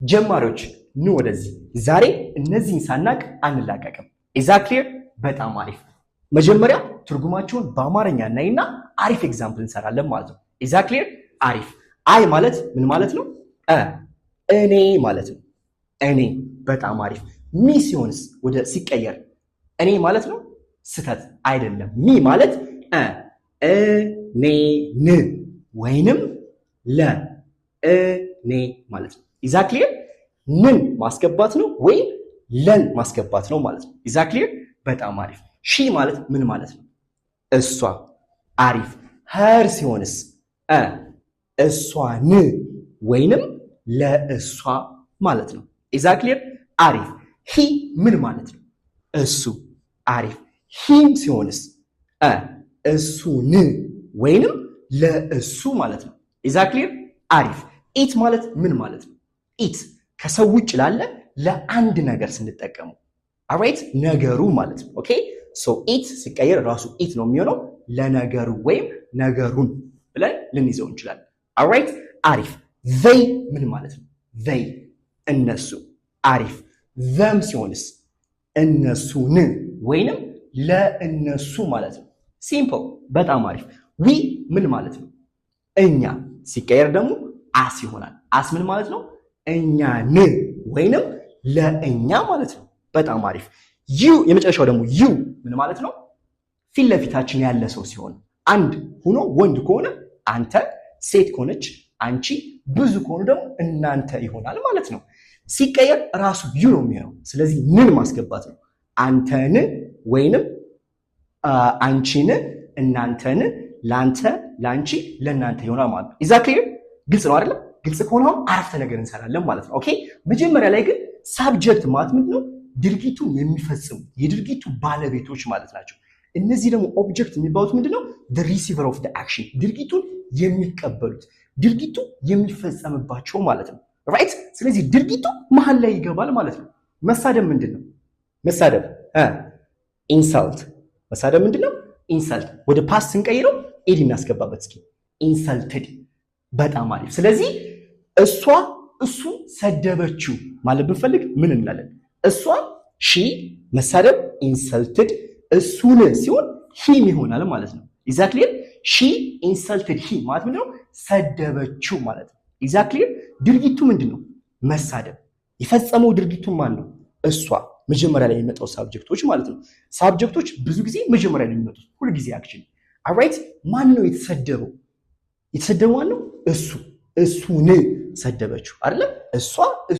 ጀማሪዎች ኑ ወደዚህ። ዛሬ እነዚህን ሳናቅ አንላቀቅም። ኢዛ ክሊር? በጣም አሪፍ። መጀመሪያ ትርጉማቸውን በአማርኛ እናይና አሪፍ ኤግዛምፕል እንሰራለን ማለት ነው። ኢዛ ክሊር? አሪፍ። አይ ማለት ምን ማለት ነው? እኔ ማለት ነው። እኔ። በጣም አሪፍ። ሚ ሲሆንስ ወደ ሲቀየር እኔ ማለት ነው? ስተት አይደለም። ሚ ማለት እኔ ን ወይንም ለ እኔ ማለት ነው። ኢዛ ክሊር? ምን ማስገባት ነው ወይም ለን ማስገባት ነው ማለት ነው። ኢዛ ክሊር? በጣም አሪፍ። ሺ ማለት ምን ማለት ነው? እሷ። አሪፍ። ሀር ሲሆንስ እሷን ወይንም ለእሷ ማለት ነው። ኢዛ ክሊር? አሪፍ። ሂ ምን ማለት ነው? እሱ። አሪፍ። ሂም ሲሆንስ እሱን ወይንም ለእሱ ማለት ነው። ኢዛ ክሊር? አሪፍ። ኢት ማለት ምን ማለት ነው? ኢት ከሰው ውጭ ላለ ለአንድ ነገር ስንጠቀሙ አራይት ነገሩ ማለት ነው። ኦኬ ሶ ኢት ሲቀየር ራሱ ኢት ነው የሚሆነው ለነገሩ ወይም ነገሩን ብለን ልንይዘው እንችላለን። አራይት አሪፍ። ዘይ ምን ማለት ነው? ዘይ እነሱ። አሪፍ። ዘም ሲሆንስ እነሱን ወይንም ለእነሱ ማለት ነው። ሲምፕል። በጣም አሪፍ። ዊ ምን ማለት ነው? እኛ ሲቀየር ደግሞ አስ ይሆናል። አስ ምን ማለት ነው? እኛን ወይንም ለእኛ ማለት ነው። በጣም አሪፍ። ዩ የመጨረሻው ደግሞ ዩ ምን ማለት ነው? ፊት ለፊታችን ያለ ሰው ሲሆን አንድ ሆኖ ወንድ ከሆነ አንተ፣ ሴት ከሆነች አንቺ፣ ብዙ ከሆኑ ደግሞ እናንተ ይሆናል ማለት ነው። ሲቀየር ራሱ ዩ ነው የሚሆነው። ስለዚህ ምን ማስገባት ነው? አንተን ወይንም አንቺን፣ እናንተን፣ ላንተ፣ ላንቺ፣ ለእናንተ ይሆናል ማለት ነው። ኢዛ ክሊር? ግልጽ ነው አይደለም? ግልጽ ከሆነ አሁን አረፍተ ነገር እንሰራለን ማለት ነው። ኦኬ መጀመሪያ ላይ ግን ሳብጀክት ማለት ምንድነው? ድርጊቱን የሚፈጽሙ የድርጊቱ ባለቤቶች ማለት ናቸው። እነዚህ ደግሞ ኦብጀክት የሚባሉት ምንድነው? the receiver of the action ድርጊቱን የሚቀበሉት ድርጊቱ የሚፈጸምባቸው ማለት ነው። ራይት። ስለዚህ ድርጊቱ መሀል ላይ ይገባል ማለት ነው። መሳደብ ምንድነው? መሳደብ ኢንሰልት። መሳደብ ምንድነው? ኢንሰልት። ወደ ፓስት ስንቀይረው ኤዲ እናስገባበት እስኪ። ኢንሰልትድ። በጣም አሪፍ። ስለዚህ እሷ እሱ ሰደበችው ማለት ብንፈልግ ምን እንላለን? እሷ ሺ፣ መሳደብ ኢንሰልትድ፣ እሱን ሲሆን ሂም ይሆናል ማለት ነው። ኢዛ ክሊር? ሺ ኢንሰልትድ ሂ ማለት ምንድነው? ሰደበችው ማለት ነው። ኢዛ ክሊር? ድርጊቱ ምንድነው? መሳደብ። የፈጸመው ድርጊቱን ማን ነው? እሷ። መጀመሪያ ላይ የሚመጣው ሳብጀክቶች ማለት ነው። ሳብጀክቶች ብዙ ጊዜ መጀመሪያ ላይ የሚመጡት ሁሉ ጊዜ አክሽን። ኦልራይት። ማን ነው የተሰደበው? የተሰደበው ማን ነው? እሱ። እሱን ሰደበችው አይደለ? እሷ